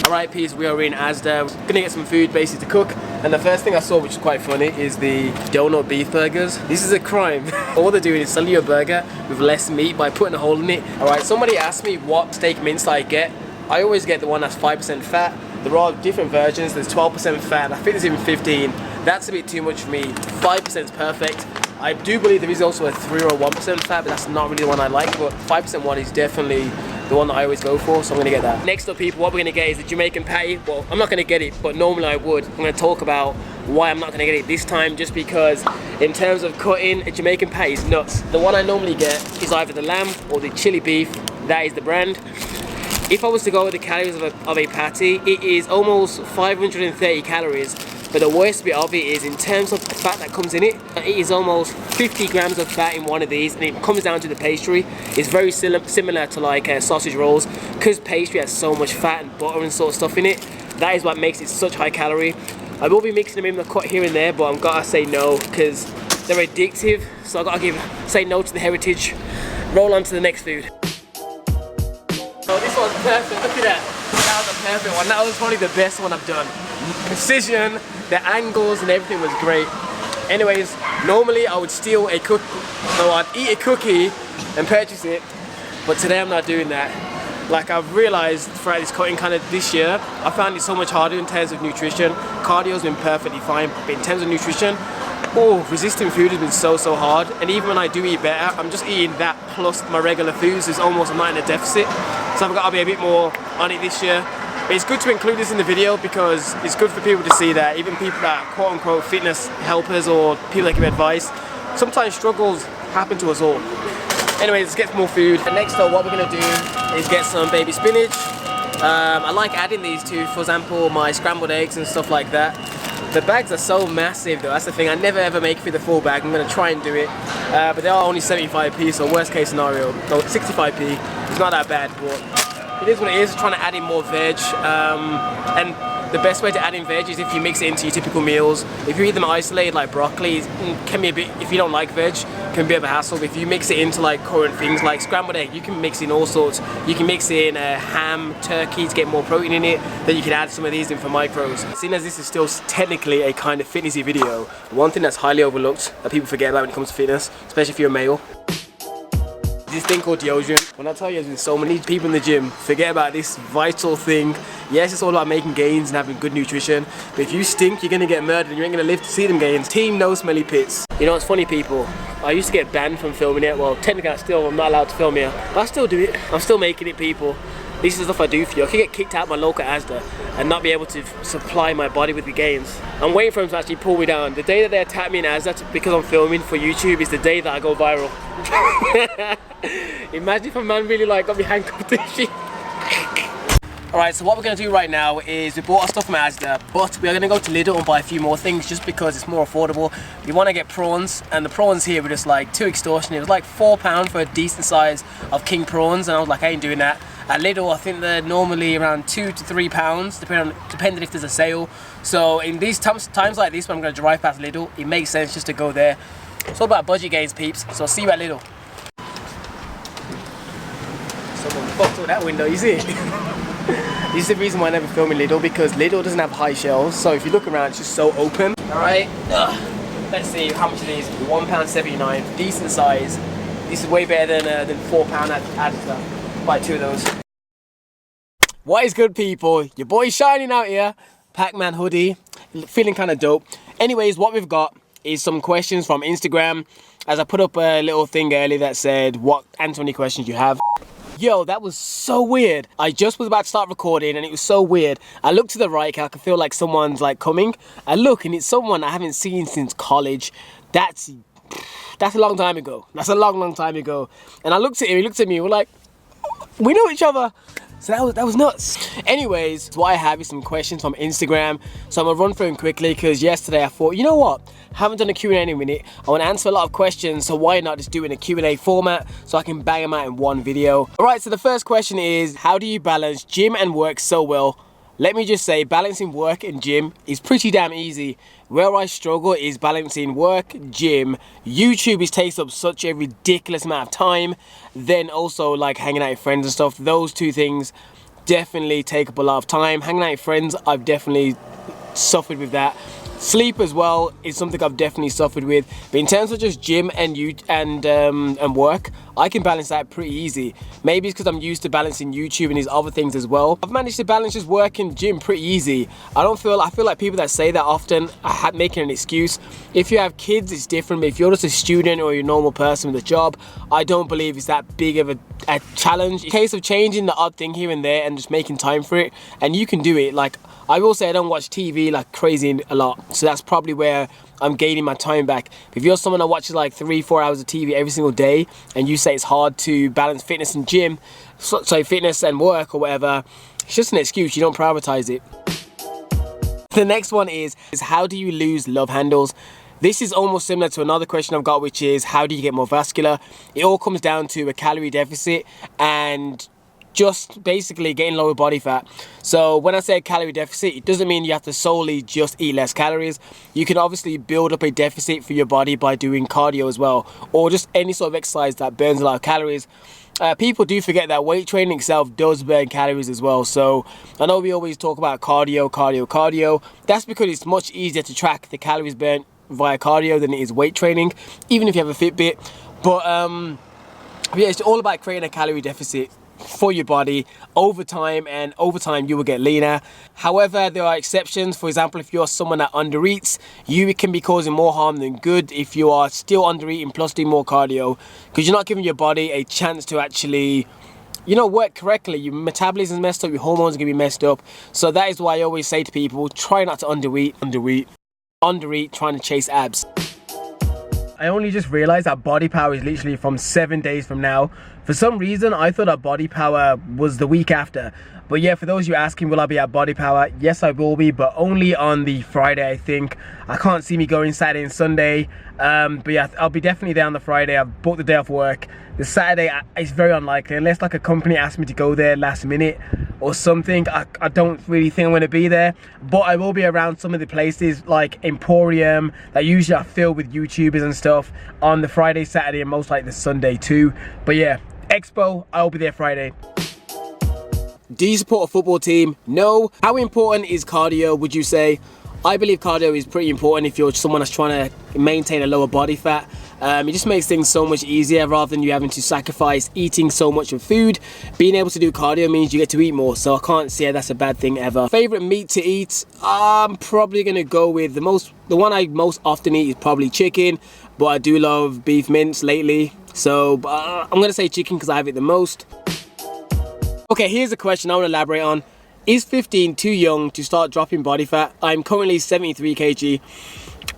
Alright peeps, we are in Asda. We're gonna get some food basically to cook. And the first thing I saw, which is quite funny, is the donut beef burgers. This is a crime. All they're doing is selling you a burger with less meat by putting a hole in it. Alright, somebody asked me what steak mince I get. I always get the one that's 5% fat. There are different versions. There's 12% fat. I think there's even 15. That's a bit too much for me. 5% is perfect. I do believe there is also a 3 or 1% fat, but that's not really the one I like. But 5% one is definitely the one that I always go for, so I'm gonna get that. Next up people, what we're gonna get is the Jamaican patty. Well, I'm not gonna get it, but normally I would. I'm gonna talk about why I'm not gonna get it this time, just because in terms of cutting, a Jamaican patty is nuts. The one I normally get is either the lamb or the chili beef. That is the brand. If I was to go with the calories of a patty, it is almost 530 calories. But the worst bit of it is in terms of the fat that comes in it. It is almost 50 grams of fat in one of these, and it comes down to the pastry. It's very similar to like sausage rolls, because pastry has so much fat and butter and sort of stuff in it. That is what makes it such high calorie. I will be mixing them in the cut here and there, but I've got to say no because they're addictive. So I've got to say no to the heritage. Roll on to the next food. Oh, this one's perfect. Look at that. That was a perfect one. That was probably the best one I've done. Precision, the angles and everything was great. Anyways, normally I would steal a cookie, so I'd eat a cookie and purchase it, but today I'm not doing that. Like I've realized throughout this cutting kind of this year, I found it so much harder in terms of nutrition. Cardio's been perfectly fine, but in terms of nutrition, resisting food has been so hard. And even when I do eat better, I'm just eating that plus my regular foods. It's almost, I'm not in a deficit. So I've got to be a bit more on it this year. But it's good to include this in the video because it's good for people to see that even people that are quote unquote fitness helpers or people that give advice, sometimes struggles happen to us all. Anyways, let's get more food. And next up, what we're going to do is get some baby spinach. I like adding these to, for example, my scrambled eggs and stuff like that. The bags are so massive though, that's the thing. I never ever make it through the full bag. I'm going to try and do it. But they are only 75p, so worst case scenario, no, 65p. It's not that bad, but it is what it is. Trying to add in more veg. And the best way to add in veg is if you mix it into your typical meals. If you eat them isolated like broccoli, it can be a bit, if you don't like veg, it can be a bit of a hassle. But if you mix it into like current things like scrambled egg, you can mix in all sorts. You can mix in ham, turkey to get more protein in it. Then you can add some of these in for micros. Seeing as this is still technically a kind of fitnessy video, one thing that's highly overlooked that people forget about when it comes to fitness, especially if you're a male, this thing called deodorant. When I tell you there's been so many people in the gym, forget about this vital thing. Yes, it's all about making gains and having good nutrition, but if you stink, you're gonna get murdered and you ain't gonna live to see them gains. Team no smelly pits. You know what's funny people? I used to get banned from filming it. Well, technically I'm not allowed to film here, but I still do it. I'm still making it, people. This is the stuff I do for you. I could get kicked out of my local Asda and not be able to supply my body with the gains. I'm waiting for them to actually pull me down. The day that they attack me in Asda because I'm filming for YouTube is the day that I go viral. Imagine if a man really like got me handcuffed to shit. Alright, so what we're going to do right now is we bought our stuff from Asda, but we are going to go to Lidl and buy a few more things just because it's more affordable. We want to get prawns, and the prawns here were just like too extortionate. It was like £4 for a decent size of king prawns, and I was like, I ain't doing that. At Lidl, I think they're normally around £2 to £3, depending if there's a sale. So in these times like this, when I'm going to drive past Lidl, it makes sense just to go there. It's all about budget gains, peeps. So I'll see you at Lidl. Someone fucked with that window, you see it? This is the reason why I never film in Lidl, because Lidl doesn't have high shelves, so if you look around it's just so open. Alright, let's see how much of these. £1.79, decent size. This is way better than £4 at Asda. Buy two of those. What is good, people? Your boy's shining out here. Pac-Man hoodie, feeling kind of dope. Anyways, what we've got is some questions from Instagram, as I put up a little thing earlier that said answer any questions you have. Yo, that was so weird. I just was about to start recording and it was so weird. I look to the right, I can feel like someone's like coming. I look and it's someone I haven't seen since college. That's a long time ago. That's a long time ago. And I looked at him, he looked at me, we're like, we know each other. So that was nuts. Anyways, what I have is some questions from Instagram. So I'm gonna run through them quickly because yesterday I thought, you know what? I haven't done a Q&A in a minute. I wanna answer a lot of questions, so why not just do it in a Q&A format so I can bang them out in one video. All right, so the first question is, how do you balance gym and work so well? Let me just say, balancing work and gym is pretty damn easy. Where I struggle is balancing work, gym, YouTube takes up such a ridiculous amount of time, then also like hanging out with friends and stuff. Those two things definitely take up a lot of time. Hanging out with friends, I've definitely suffered with that. Sleep as well is something I've definitely suffered with. But in terms of just gym and work, I can balance that pretty easy. Maybe it's because I'm used to balancing YouTube and these other things as well. I've managed to balance just work and gym pretty easy. I feel like people that say that often are making an excuse. If you have kids, it's different. But if you're just a student or you're a normal person with a job, I don't believe it's that big of a challenge. In case of changing the odd thing here and there and just making time for it, and you can do it. Like, I will say I don't watch TV like crazy a lot, so that's probably where I'm gaining my time back. If you're someone that watches like 3-4 hours of TV every single day and you say it's hard to balance fitness and gym, so fitness and work or whatever, it's just an excuse. You don't prioritize it. The next one is how do you lose love handles? This is almost similar to another question I've got, which is how do you get more vascular? It all comes down to a calorie deficit and just basically getting lower body fat. So when I say calorie deficit, it doesn't mean you have to solely just eat less calories. You can obviously build up a deficit for your body by doing cardio as well, or just any sort of exercise that burns a lot of calories. People do forget that weight training itself does burn calories as well. So I know we always talk about cardio. That's because it's much easier to track the calories burnt via cardio than it is weight training, even if you have a Fitbit. But yeah, it's all about creating a calorie deficit for your body over time, and over time you will get leaner. However, there are exceptions. For example, if you're someone that undereats, you can be causing more harm than good if you are still undereating plus doing more cardio, because you're not giving your body a chance to actually, you know, work correctly. Your metabolism is messed up, your hormones are gonna be messed up. So that is why I always say to people, try not to undereat trying to chase abs. I only just realized that body power is literally from 7 days from now. For some reason, I thought that body power was the week after. But yeah, for those of you asking, will I be at body power? Yes, I will be, but only on the Friday, I think. I can't see me going Saturday and Sunday. But yeah, I'll be definitely there on the Friday. I've booked the day off work. The Saturday, it's very unlikely, unless like a company asks me to go there last minute or something. I don't really think I'm going to be there, but I will be around some of the places like Emporium that usually are filled with YouTubers and stuff on the Friday, Saturday, and most likely the Sunday too. But yeah, Expo, I'll be there Friday. Do you support a football team? No. How important is cardio, would you say? I believe cardio is pretty important if you're someone that's trying to maintain a lower body fat. It just makes things so much easier rather than you having to sacrifice eating so much of food. Being able to do cardio means you get to eat more, so I can't say that's a bad thing ever. Favorite meat to eat? I'm probably gonna go with the one I most often eat is probably chicken, but I do love beef mince lately, so I'm gonna say chicken because I have it the most. Okay, here's a question I want to elaborate on. Is 15 too young to start dropping body fat? I'm currently 73 kg.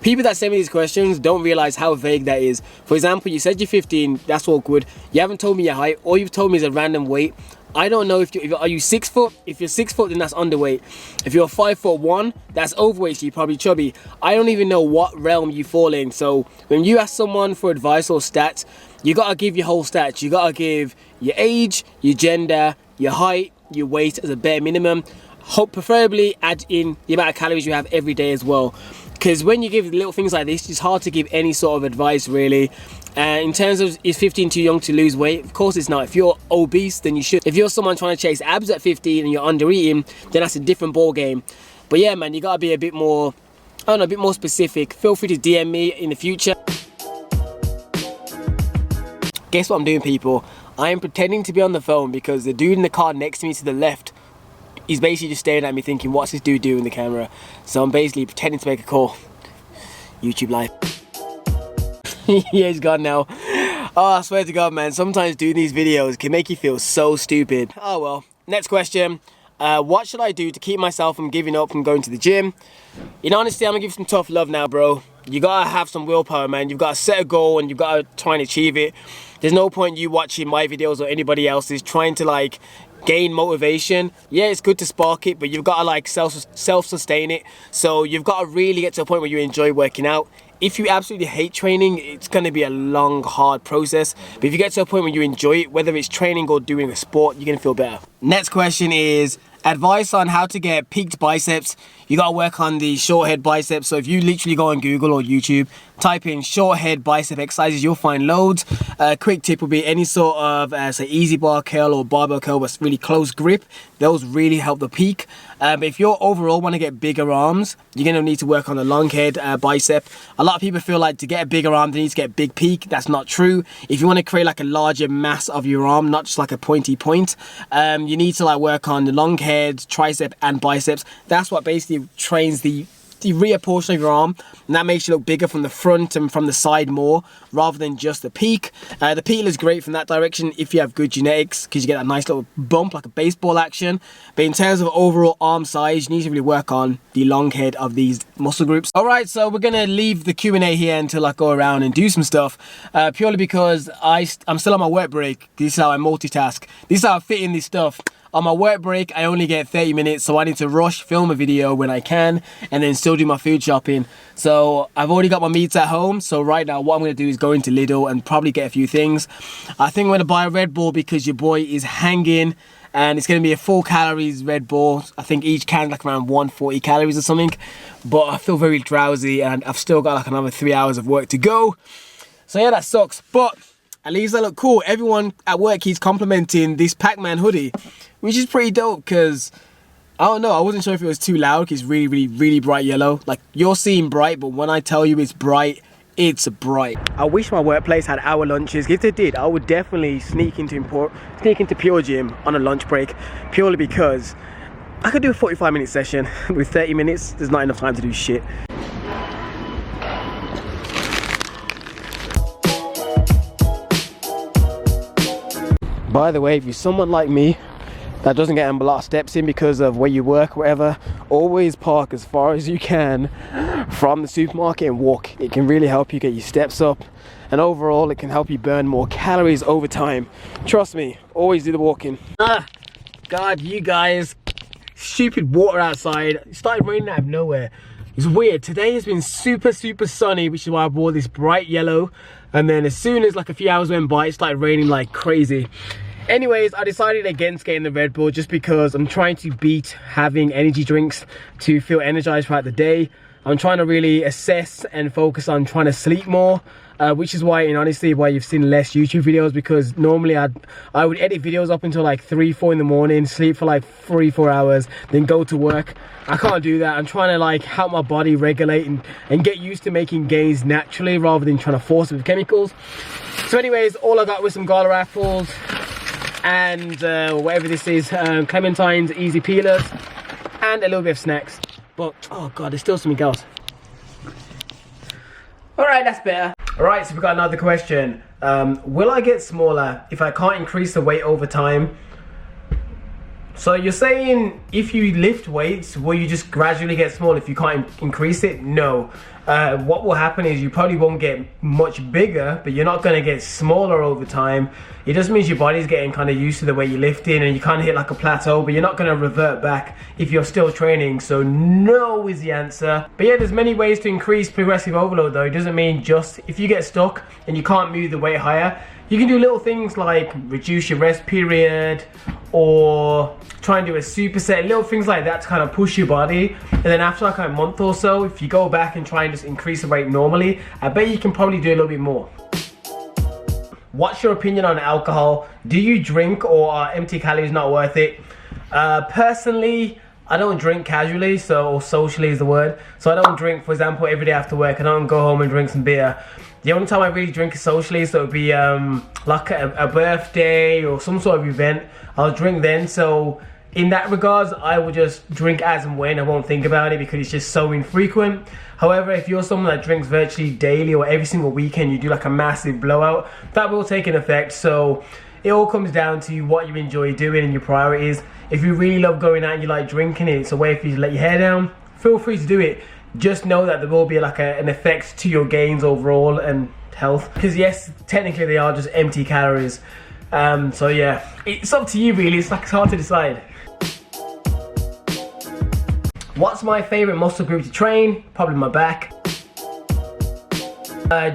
People that send me these questions don't realize how vague that is. For example, you said you're 15, that's all good. You haven't told me your height. All you've told me is a random weight. I don't know if are you 6 foot? If you're 6 foot, then that's underweight. If you're 5'1", that's overweight, so you're probably chubby. I don't even know what realm you fall in. So when you ask someone for advice or stats, you gotta give your whole stats. You gotta give your age, your gender, your height, your weight as a bare minimum. Preferably add in the amount of calories you have every day as well, because when you give little things like this, it's hard to give any sort of advice really. In terms of, is 15 too young to lose weight? Of course it's not. If you're obese, then you should. If you're someone trying to chase abs at 15 and you're under eating, then that's a different ball game. But yeah, man, you gotta be a bit more, I don't know, a bit more specific. Feel free to DM me in the future. Guess what I'm doing, people? I am pretending to be on the phone because the dude in the car next to me to the left, he's basically just staring at me thinking, what's this dude doing in the camera? So I'm basically pretending to make a call. YouTube live. Yeah, he's gone now. Oh, I swear to God, man, sometimes doing these videos can make you feel so stupid. Oh well. Next question. What should I do to keep myself from giving up from going to the gym? In honesty, I'm gonna give some tough love now, bro. You gotta have some willpower, man. You've gotta set a goal and you've gotta try and achieve it. There's no point you watching my videos or anybody else's trying to like gain motivation. Yeah, it's good to spark it, but you've got to like self-sustain it. So you've got to really get to a point where you enjoy working out. If you absolutely hate training, it's going to be a long, hard process. But if you get to a point where you enjoy it, whether it's training or doing a sport, you're going to feel better. Next question is advice on how to get peaked biceps. You gotta work on the short head biceps. So if you literally go on Google or YouTube, type in short head bicep exercises, you'll find loads. Quick tip would be any sort of say easy bar curl or barbell curl with really close grip. Those really help the peak. But if you overall want to get bigger arms, you're gonna need to work on the long head bicep. A lot of people feel like to get a bigger arm they need to get a big peak. That's not true. If you want to create like a larger mass of your arm, not just like a pointy point, you need to like work on the long head, tricep and biceps. That's what basically trains the rear portion of your arm, and that makes you look bigger from the front and from the side more rather than just the peak. The peel is great from that direction if you have good genetics, because you get a nice little bump like a baseball action. But in terms of overall arm size, you need to really work on the long head of these muscle groups. All right, so we're gonna leave the Q&A here until I go around and do some stuff, purely because I'm still on my work break. This is how I multitask. This is how I fit in this stuff. On my work break, I only get 30 minutes, so I need to rush, film a video when I can, and then still do my food shopping. So I've already got my meats at home, so right now what I'm gonna do is go into Lidl and probably get a few things. I think I'm gonna buy a Red Bull because your boy is hanging, and it's gonna be a 4 calories Red Bull. I think each can like around 140 calories or something, but I feel very drowsy and I've still got like another 3 hours of work to go. So yeah, that sucks, but at least I look cool. Everyone at work keeps complimenting this Pac-Man hoodie, which is pretty dope because, I don't know, I wasn't sure if it was too loud because it's really bright yellow. Like, you're seeing bright, but when I tell you it's bright, it's bright. I wish my workplace had hour lunches. If they did, I would definitely sneak into Pure Gym on a lunch break, purely because I could do a 45-minute session with 30 minutes. There's not enough time to do shit. By the way, if you're someone like me that doesn't get a lot of steps in because of where you work or whatever, always park as far as you can from the supermarket and walk. It can really help you get your steps up, and overall it can help you burn more calories over time. Trust me, always do the walking. God, you guys, stupid water outside. It started raining out of nowhere. It's weird. Today has been super sunny, which is why I wore this bright yellow, and then as soon as like a few hours went by, it started raining like crazy. Anyways, I decided against getting the Red Bull just because I'm trying to beat having energy drinks to feel energized throughout the day. I'm trying to really assess and focus on trying to sleep more, which is why, and honestly, why you've seen less YouTube videos, because normally I would edit videos up until like 3-4 in the morning, sleep for like 3-4 hours, then go to work. I can't do that. I'm trying to like help my body regulate and get used to making gains naturally rather than trying to force it with chemicals. So anyways, all I got was some gala apples and whatever this is, clementines, easy peelers, and a little bit of snacks. But oh god, there's still something else. All right, that's better. All right, so we've got another question. Will I get smaller if I can't increase the weight over time? So you're saying if you lift weights, will you just gradually get smaller if you can't increase it? No. What will happen is you probably won't get much bigger, but you're not going to get smaller over time. It just means your body's getting kind of used to the way you're lifting, and you kind of hit like a plateau, but you're not going to revert back if you're still training. So no is the answer. But yeah, there's many ways to increase progressive overload though. It doesn't mean just if you get stuck and you can't move the weight higher. You can do little things like reduce your rest period, or try and do a superset, little things like that to kind of push your body. And then after like a month or so, if you go back and try and just increase the weight normally, I bet you can probably do a little bit more. What's your opinion on alcohol? Do you drink, or are empty calories not worth it? Personally, I don't drink casually, or socially is the word. So I don't drink, for example, every day after work. I don't go home and drink some beer. The only time I really drink is socially, so it would be like a birthday or some sort of event. I'll drink then. So in that regards, I will just drink as and when. I won't think about it because it's just so infrequent. However, if you're someone that drinks virtually daily or every single weekend, you do like a massive blowout, that will take an effect. So it all comes down to what you enjoy doing and your priorities. If you really love going out and you like drinking it, it's a way for you to let your hair down, feel free to do it. Just know that there will be like an effect to your gains overall and health. Because yes, technically they are just empty calories. So yeah, it's up to you really. It's hard to decide. What's my favorite muscle group to train? Probably my back.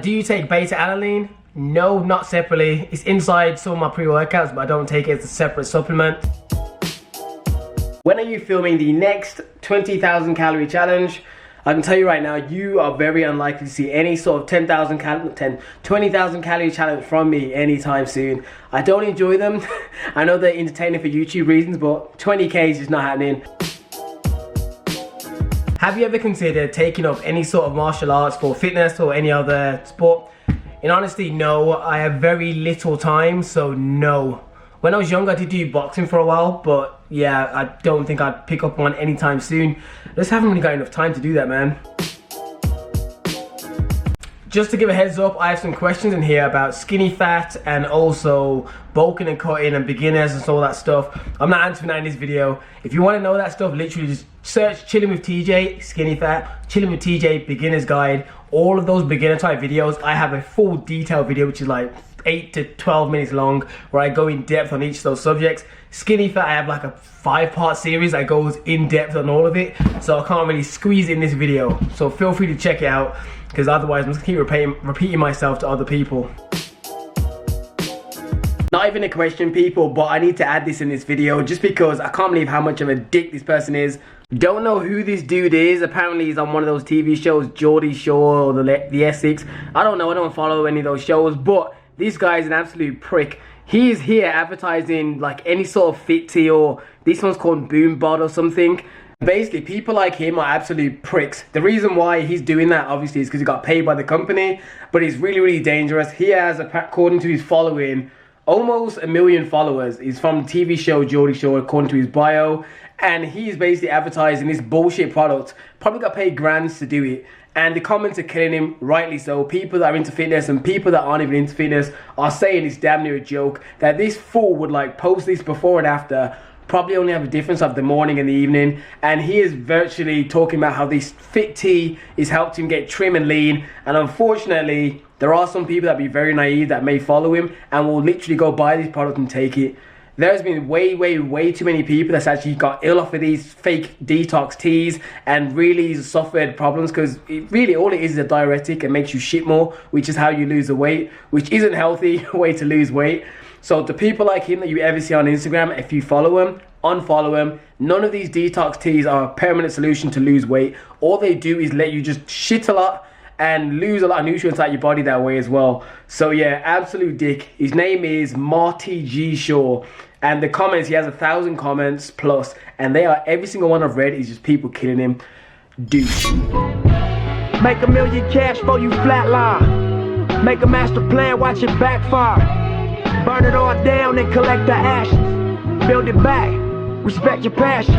Do you take beta alanine? No, not separately. It's inside some of my pre-workouts, but I don't take it as a separate supplement. When are you filming the next 20,000 calorie challenge? I can tell you right now, you are very unlikely to see any sort of 20,000 calorie challenge from me anytime soon. I don't enjoy them. I know they're entertaining for YouTube reasons, but 20K is just not happening. Have you ever considered taking up any sort of martial arts for fitness or any other sport? In honesty, no. I have very little time, so no. When I was younger, I did do boxing for a while, but yeah, I don't think I'd pick up one anytime soon. I just haven't really got enough time to do that, man. Just to give a heads up, I have some questions in here about skinny fat and also bulking and cutting and beginners and all that stuff. I'm not answering that in this video. If you want to know that stuff, literally just search Chillin with TJ, skinny fat, Chillin with TJ, beginner's guide. All of those beginner type videos, I have a full detailed video which is like 8 to 12 minutes long where I go in depth on each of those subjects. Skinny fat, I have like a 5-part series that goes in depth on all of it, so I can't really squeeze it in this video. So feel free to check it out, because otherwise I'm just gonna keep repeating myself to other people. Not even a question, people, but I need to add this in this video just because I can't believe how much of a dick this person is. Don't know who this dude is. Apparently he's on one of those TV shows, Geordie Shore or the Essex. I don't know, I don't follow any of those shows, but this guy is an absolute prick. He is here advertising like any sort of fit tea, or this one's called Boom Bod or something. Basically, people like him are absolute pricks. The reason why he's doing that, obviously, is because he got paid by the company, but he's really, really dangerous. He has, according to his following, almost 1 million followers. He's from the TV show Geordie Shore, according to his bio, and he's basically advertising this bullshit product. Probably got paid grands to do it. And the comments are killing him, rightly so. People that are into fitness and people that aren't even into fitness are saying it's damn near a joke, that this fool would like post this before and after, probably only have a difference of the morning and the evening, and he is virtually talking about how this fit tea has helped him get trim and lean. And unfortunately, there are some people that be very naive that may follow him and will literally go buy this product and take it. There's been way too many people that's actually got ill off of these fake detox teas and really suffered problems, because really all it is a diuretic and makes you shit more, which is how you lose the weight, which isn't healthy way to lose weight. So the people like him that you ever see on Instagram, if you follow him, unfollow him. None of these detox teas are a permanent solution to lose weight. All they do is let you just shit a lot and lose a lot of nutrients out of your body that way as well. So yeah, absolute dick. His name is Marty G. Shaw. And the comments, he has 1,000 comments plus, and they are, every single one I've read is just people killing him. Douche. Make $1 million cash for you flatline. Make a master plan, watch it backfire. Burn it all down and collect the ashes. Build it back, respect your passion.